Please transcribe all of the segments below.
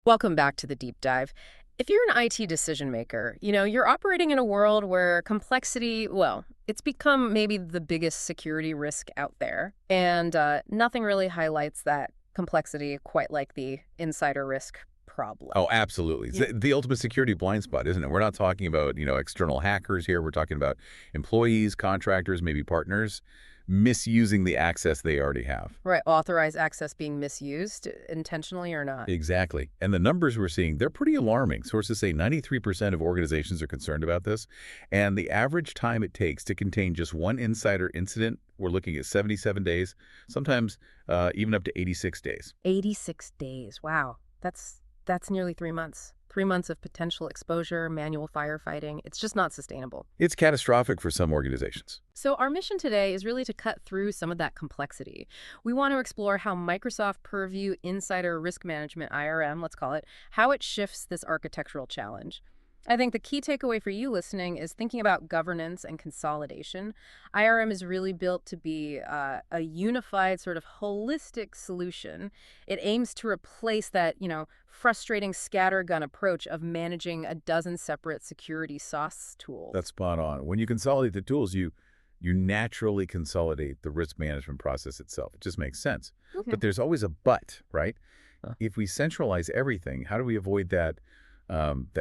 Welcome back to the deep dive. If you're an IT decision maker, you're operating in a world where complexity, well, it's become maybe the biggest security risk out there. And nothing really highlights that complexity quite like the insider risk problem. Oh, absolutely. It's Yeah. the ultimate security blind spot, isn't it? We're not talking about, external hackers here. We're talking about employees, contractors, maybe partners misusing the access they already have. Right, authorized access being misused intentionally or not. Exactly. And the numbers we're seeing, they're pretty alarming. Sources say 93% of organizations are concerned about this. And the average time it takes to contain just one insider incident, we're looking at 77 days, sometimes even up to 86 days. 86 days. Wow. That's nearly 3 months. 3 months of potential exposure, manual firefighting. It's just not sustainable. It's catastrophic for some organizations. So our mission today is really to cut through some of that complexity. We want to explore how Microsoft Purview Insider Risk Management, IRM, let's call it, how it shifts this architectural challenge. I think the key takeaway for you listening is thinking about governance and consolidation. IRM is really built to be a unified, sort of holistic solution. It aims to replace that, frustrating scattergun approach of managing a dozen separate security sauce tools. That's spot on. When you consolidate the tools, you naturally consolidate the risk management process itself. It just makes sense. Okay. But there's always a but, right? Huh. If we centralize everything, how do we avoid that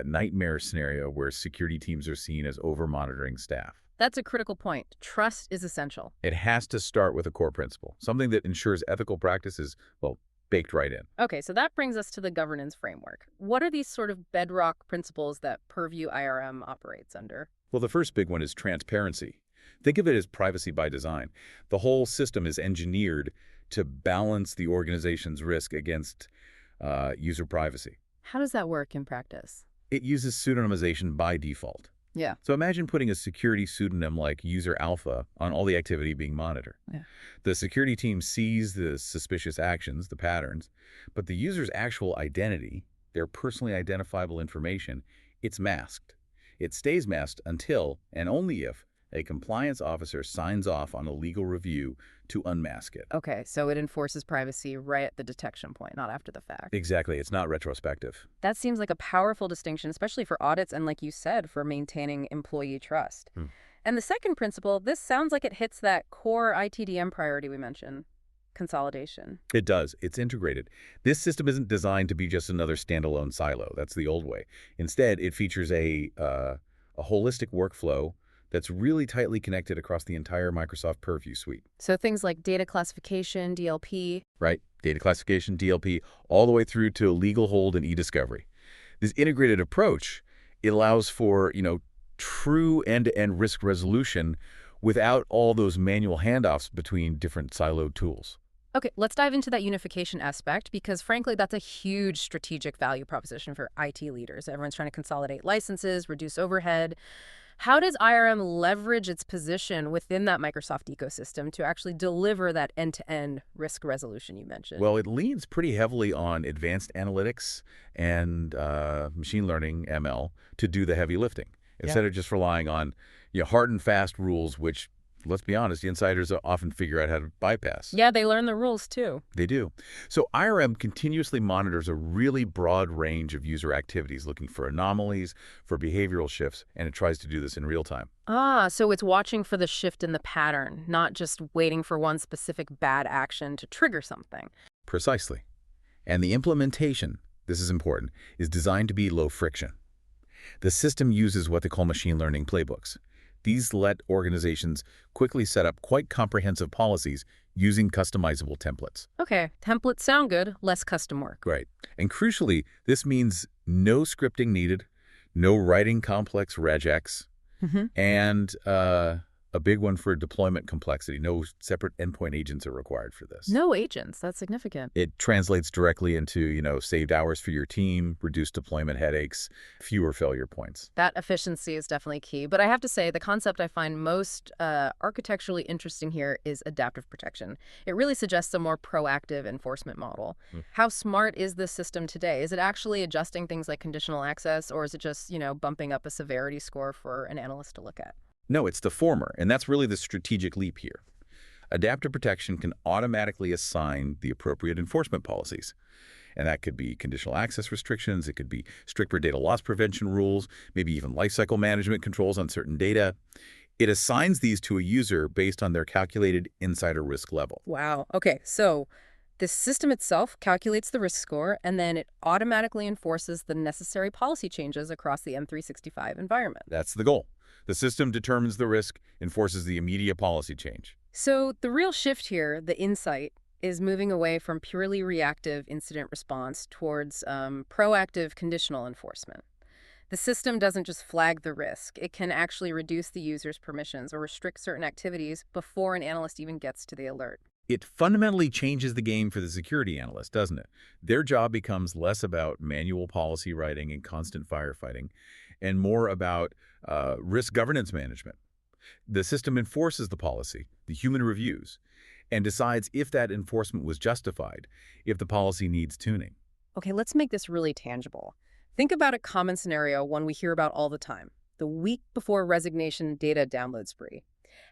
nightmare scenario where security teams are seen as over-monitoring staff? That's a critical point. Trust is essential. It has to start with a core principle, something that ensures ethical practices, well, baked right in. Okay, so that brings us to the governance framework. What are these sort of bedrock principles that Purview IRM operates under? Well, the first big one is transparency. Think of it as privacy by design. The whole system is engineered to balance the organization's risk against user privacy. How does that work in practice? It uses pseudonymization by default. Yeah. So imagine putting a security pseudonym like user alpha on all the activity being monitored. Yeah. The security team sees the suspicious actions, the patterns, but the user's actual identity, their personally identifiable information, it's masked. It stays masked until, and only if, a compliance officer signs off on a legal review to unmask it. Okay, so it enforces privacy right at the detection point, not after the fact. Exactly. It's not retrospective. That seems like a powerful distinction, especially for audits and, like you said, for maintaining employee trust. Hmm. And the second principle, this sounds like it hits that core ITDM priority we mentioned, consolidation. It does. It's integrated. This system isn't designed to be just another standalone silo. That's the old way. Instead, it features a holistic workflow that's really tightly connected across the entire Microsoft Purview suite. So things like data classification, DLP. Right? Data classification, DLP, all the way through to legal hold and e-discovery. This integrated approach, it allows for, true end-to-end risk resolution without all those manual handoffs between different siloed tools. Okay, let's dive into that unification aspect because, frankly, that's a huge strategic value proposition for IT leaders. Everyone's trying to consolidate licenses, reduce overhead. How does IRM leverage its position within that Microsoft ecosystem to actually deliver that end-to-end risk resolution you mentioned? Well, it leans pretty heavily on advanced analytics and machine learning, ML, to do the heavy lifting, instead of just relying on hard and fast rules, which, let's be honest, the insiders often figure out how to bypass. Yeah, they learn the rules too. They do. So IRM continuously monitors a really broad range of user activities, looking for anomalies, for behavioral shifts, and it tries to do this in real time. Ah, so it's watching for the shift in the pattern, not just waiting for one specific bad action to trigger something. Precisely. And the implementation, this is important, is designed to be low friction. The system uses what they call machine learning playbooks. These let organizations quickly set up quite comprehensive policies using customizable templates. Okay, templates sound good, less custom work. Right. And crucially, this means no scripting needed, no writing complex regex, and a big one for deployment complexity. No separate endpoint agents are required for this. No agents, that's significant. It translates directly into, saved hours for your team, reduced deployment headaches, fewer failure points. That efficiency is definitely key. But I have to say, the concept I find most architecturally interesting here is adaptive protection. It really suggests a more proactive enforcement model. How smart is this system today? Is it actually adjusting things like conditional access, or is it just, bumping up a severity score for an analyst to look at? No, it's the former, and that's really the strategic leap here. Adaptive protection can automatically assign the appropriate enforcement policies. And that could be conditional access restrictions, it could be stricter data loss prevention rules, maybe even lifecycle management controls on certain data. It assigns these to a user based on their calculated insider risk level. Wow. Okay, so the system itself calculates the risk score, and then it automatically enforces the necessary policy changes across the M365 environment. That's the goal. The system determines the risk, enforces the immediate policy change. So the real shift here, the insight, is moving away from purely reactive incident response towards proactive conditional enforcement. The system doesn't just flag the risk. It can actually reduce the user's permissions or restrict certain activities before an analyst even gets to the alert. It fundamentally changes the game for the security analyst, doesn't it? Their job becomes less about manual policy writing and constant firefighting and more about risk governance management. The system enforces the policy, the human reviews, and decides if that enforcement was justified, if the policy needs tuning. Okay, let's make this really tangible. Think about a common scenario, one we hear about all the time: the week before resignation data download spree.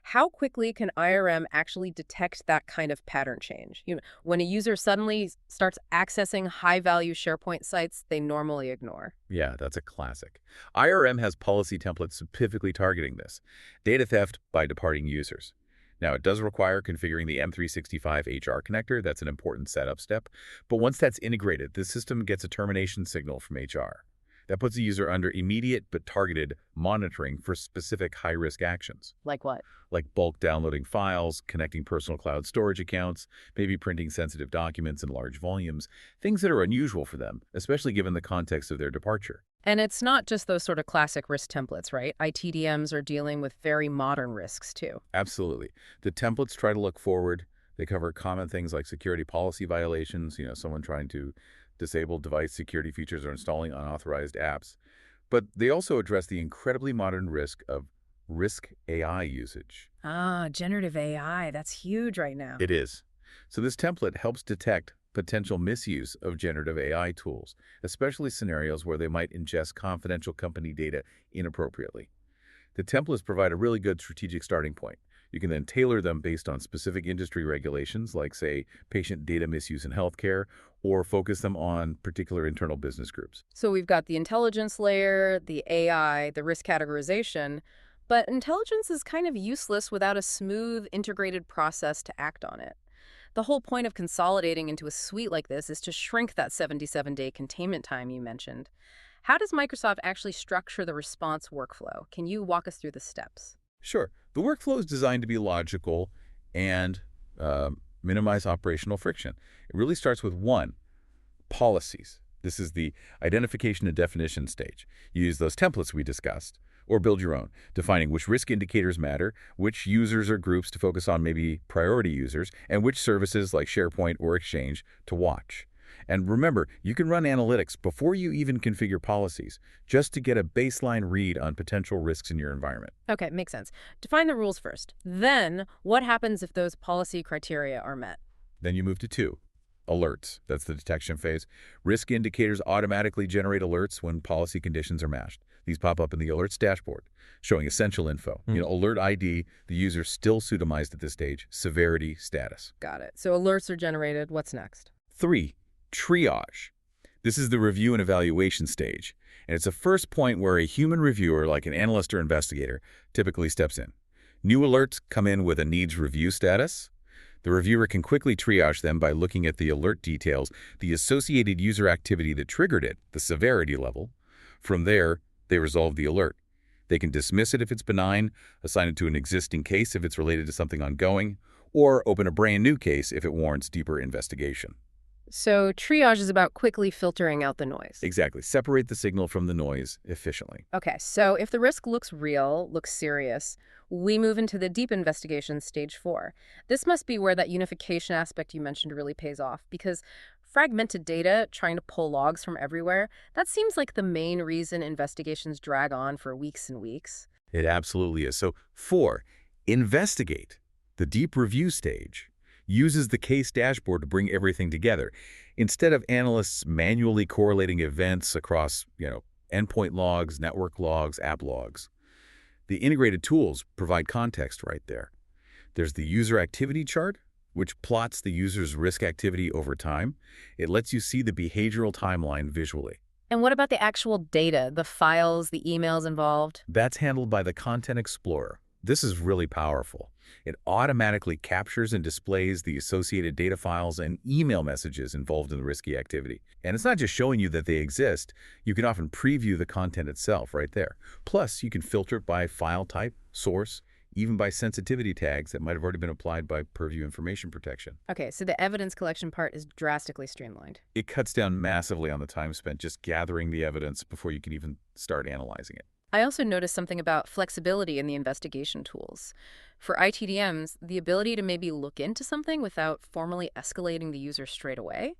How quickly can IRM actually detect that kind of pattern change? When a user suddenly starts accessing high-value SharePoint sites they normally ignore. Yeah, that's a classic. IRM has policy templates specifically targeting this. Data theft by departing users. Now, it does require configuring the M365 HR connector. That's an important setup step. But once that's integrated, the system gets a termination signal from HR. That puts the user under immediate but targeted monitoring for specific high-risk actions, Like what? like bulk downloading files, connecting personal cloud storage accounts, maybe printing sensitive documents in large volumes, things that are unusual for them, especially given the context of their departure. And it's not just those sort of classic risk templates, right? ITDMs are dealing with very modern risks, too. Absolutely. The templates try to look forward. They cover common things like security policy violations, someone trying to disable device security features or installing unauthorized apps. But they also address the incredibly modern risk of risk AI usage. Ah, generative AI, that's huge right now. It is. So this template helps detect potential misuse of generative AI tools, especially scenarios where they might ingest confidential company data inappropriately. The templates provide a really good strategic starting point. You can then tailor them based on specific industry regulations, like, say, patient data misuse in healthcare, or focus them on particular internal business groups. So we've got the intelligence layer, the AI, the risk categorization, but intelligence is kind of useless without a smooth, integrated process to act on it. The whole point of consolidating into a suite like this is to shrink that 77-day containment time you mentioned. How does Microsoft actually structure the response workflow? Can you walk us through the steps? Sure, the workflow is designed to be logical and minimize operational friction. It really starts with one, policies. This is the identification and definition stage. You use those templates we discussed, or build your own, defining which risk indicators matter, which users or groups to focus on, maybe priority users, and which services like SharePoint or Exchange to watch. And remember, you can run analytics before you even configure policies, just to get a baseline read on potential risks in your environment. Okay, makes sense. Define the rules first. Then, what happens if those policy criteria are met? Then you move to two, alerts. That's the detection phase. Risk indicators automatically generate alerts when policy conditions are matched. These pop up in the alerts dashboard, showing essential info. Alert ID, the user still pseudonymized at this stage, severity, status. Got it. So alerts are generated. What's next? Three, triage. This is the review and evaluation stage, and it's the first point where a human reviewer, like an analyst or investigator, typically steps in. New alerts come in with a needs review status. The reviewer can quickly triage them by looking at the alert details, the associated user activity that triggered it, the severity level. From there, they resolve the alert. They can dismiss it if it's benign, assign it to an existing case if it's related to something ongoing, or open a brand new case if it warrants deeper investigation. So triage is about quickly filtering out the noise. Exactly. Separate the signal from the noise efficiently. Okay, so if the risk looks real, looks serious, we move into the deep investigation, stage 4. This must be where that unification aspect you mentioned really pays off, because fragmented data, trying to pull logs from everywhere, that seems like the main reason investigations drag on for weeks and weeks. It absolutely is. So 4, investigate. The deep review stage uses the case dashboard to bring everything together. Instead of analysts manually correlating events across, endpoint logs, network logs, app logs, the integrated tools provide context right there. There's the user activity chart, which plots the user's risk activity over time. It lets you see the behavioral timeline visually. And what about the actual data, the files, the emails involved? That's handled by the Content Explorer. This is really powerful. It automatically captures and displays the associated data files and email messages involved in the risky activity. And it's not just showing you that they exist. You can often preview the content itself right there. Plus, you can filter it by file type, source, even by sensitivity tags that might have already been applied by Purview Information Protection. Okay, so the evidence collection part is drastically streamlined. It cuts down massively on the time spent just gathering the evidence before you can even start analyzing it. I also noticed something about flexibility in the investigation tools. For ITDMs, the ability to maybe look into something without formally escalating the user straight away,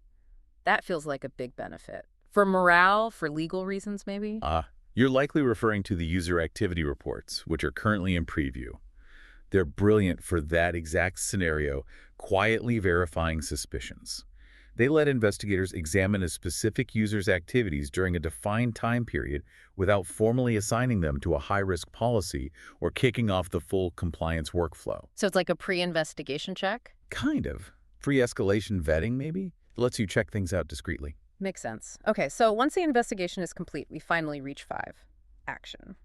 that feels like a big benefit. For morale, for legal reasons maybe? You're likely referring to the user activity reports, which are currently in preview. They're brilliant for that exact scenario, quietly verifying suspicions. They let investigators examine a specific user's activities during a defined time period without formally assigning them to a high-risk policy or kicking off the full compliance workflow. So it's like a pre-investigation check? Kind of. Pre-escalation vetting, maybe? It lets you check things out discreetly. Makes sense. Okay, so once the investigation is complete, we finally reach 5. Action.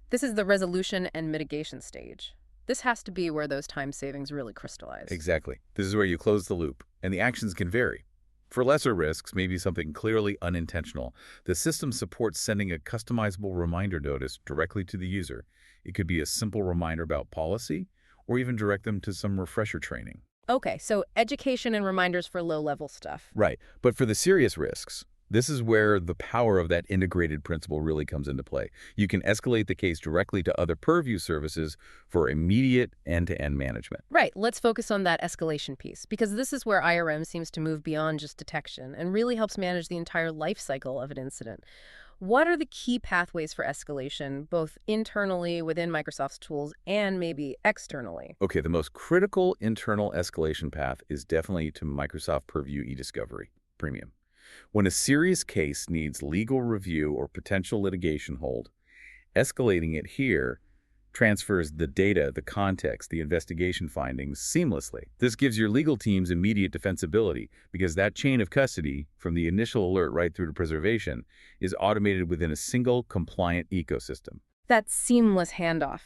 This is the resolution and mitigation stage. This has to be where those time savings really crystallize. Exactly. This is where you close the loop, and the actions can vary. For lesser risks, maybe something clearly unintentional, the system supports sending a customizable reminder notice directly to the user. It could be a simple reminder about policy, or even direct them to some refresher training. Okay, so education and reminders for low-level stuff. Right. But for the serious risks, this is where the power of that integrated principle really comes into play. You can escalate the case directly to other Purview services for immediate end-to-end management. Right, let's focus on that escalation piece, because this is where IRM seems to move beyond just detection and really helps manage the entire life cycle of an incident. What are the key pathways for escalation, both internally within Microsoft's tools and maybe externally? Okay, the most critical internal escalation path is definitely to Microsoft Purview eDiscovery Premium. When a serious case needs legal review or potential litigation hold, escalating it here transfers the data, the context, the investigation findings seamlessly. This gives your legal teams immediate defensibility because that chain of custody, from the initial alert right through to preservation, is automated within a single compliant ecosystem. That seamless handoff.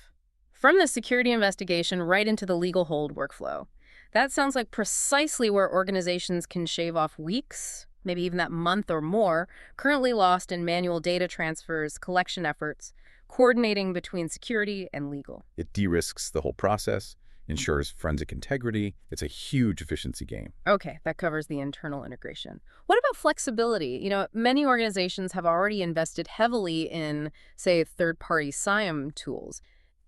From the security investigation right into the legal hold workflow. That sounds like precisely where organizations can shave off weeks, maybe even that month or more, currently lost in manual data transfers, collection efforts, coordinating between security and legal. It de-risks the whole process, ensures forensic integrity. It's a huge efficiency gain. Okay, that covers the internal integration. What about flexibility? Many organizations have already invested heavily in, say, third-party SIEM tools.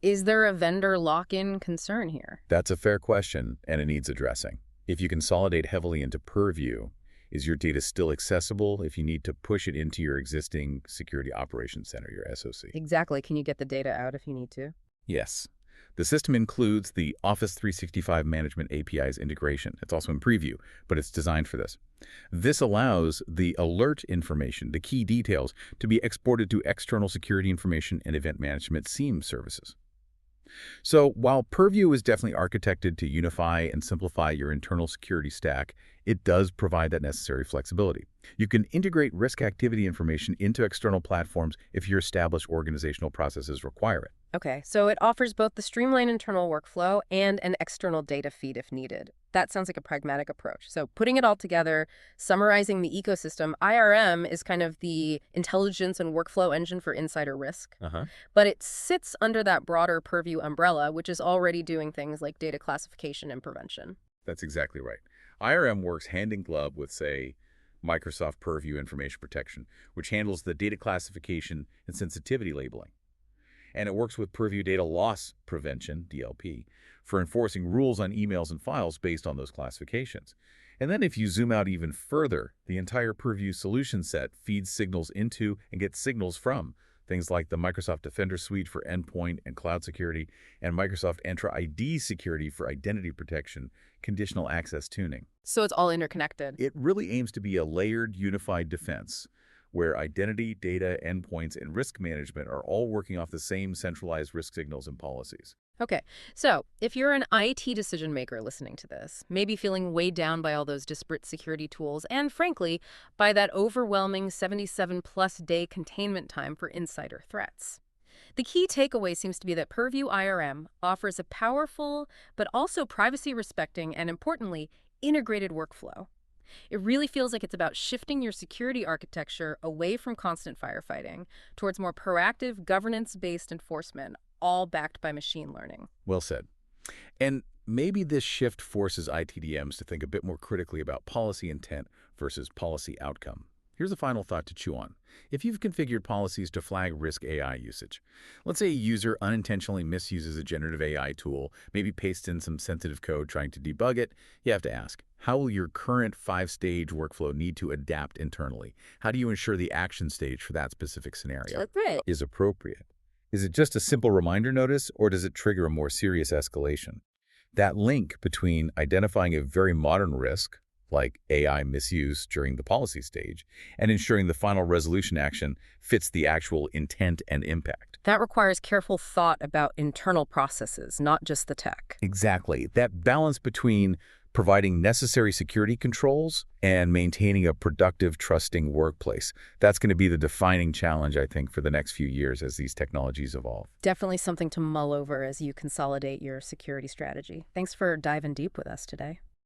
Is there a vendor lock-in concern here? That's a fair question, and it needs addressing. If you consolidate heavily into Purview, is your data still accessible if you need to push it into your existing Security Operations Center, your SOC? Exactly. Can you get the data out if you need to? Yes. The system includes the Office 365 Management API's integration. It's also in preview, but it's designed for this. This allows the alert information, the key details, to be exported to external security information and event management SIEM services. So while Purview is definitely architected to unify and simplify your internal security stack, it does provide that necessary flexibility. You can integrate risk activity information into external platforms if your established organizational processes require it. Okay, so it offers both the streamlined internal workflow and an external data feed if needed. That sounds like a pragmatic approach. So putting it all together, summarizing the ecosystem, IRM is kind of the intelligence and workflow engine for insider risk. But it sits under that broader Purview umbrella, which is already doing things like data classification and prevention. That's exactly right. IRM works hand in glove with, say, Microsoft Purview Information Protection, which handles the data classification and sensitivity labeling. And it works with Purview Data Loss Prevention, DLP, for enforcing rules on emails and files based on those classifications. And then if you zoom out even further, the entire Purview solution set feeds signals into and gets signals from things like the Microsoft Defender Suite for endpoint and cloud security, and Microsoft Entra ID security for identity protection, conditional access tuning. So it's all interconnected. It really aims to be a layered, unified defense where identity, data, endpoints, and risk management are all working off the same centralized risk signals and policies. Okay, so if you're an IT decision maker listening to this, maybe feeling weighed down by all those disparate security tools, and frankly, by that overwhelming 77-plus day containment time for insider threats. The key takeaway seems to be that Purview IRM offers a powerful, but also privacy-respecting and, importantly, integrated workflow. It really feels like it's about shifting your security architecture away from constant firefighting towards more proactive, governance-based enforcement, all backed by machine learning. Well said. And maybe this shift forces ITDMs to think a bit more critically about policy intent versus policy outcome. Here's a final thought to chew on. If you've configured policies to flag risk AI usage, let's say a user unintentionally misuses a generative AI tool, maybe pastes in some sensitive code trying to debug it, you have to ask, how will your current 5-stage workflow need to adapt internally? How do you ensure the action stage for that specific scenario is appropriate? Is it just a simple reminder notice, or does it trigger a more serious escalation? That link between identifying a very modern risk, like AI misuse during the policy stage, and ensuring the final resolution action fits the actual intent and impact. That requires careful thought about internal processes, not just the tech. Exactly. That balance between providing necessary security controls and maintaining a productive, trusting workplace. That's going to be the defining challenge, I think, for the next few years as these technologies evolve. Definitely something to mull over as you consolidate your security strategy. Thanks for diving deep with us today.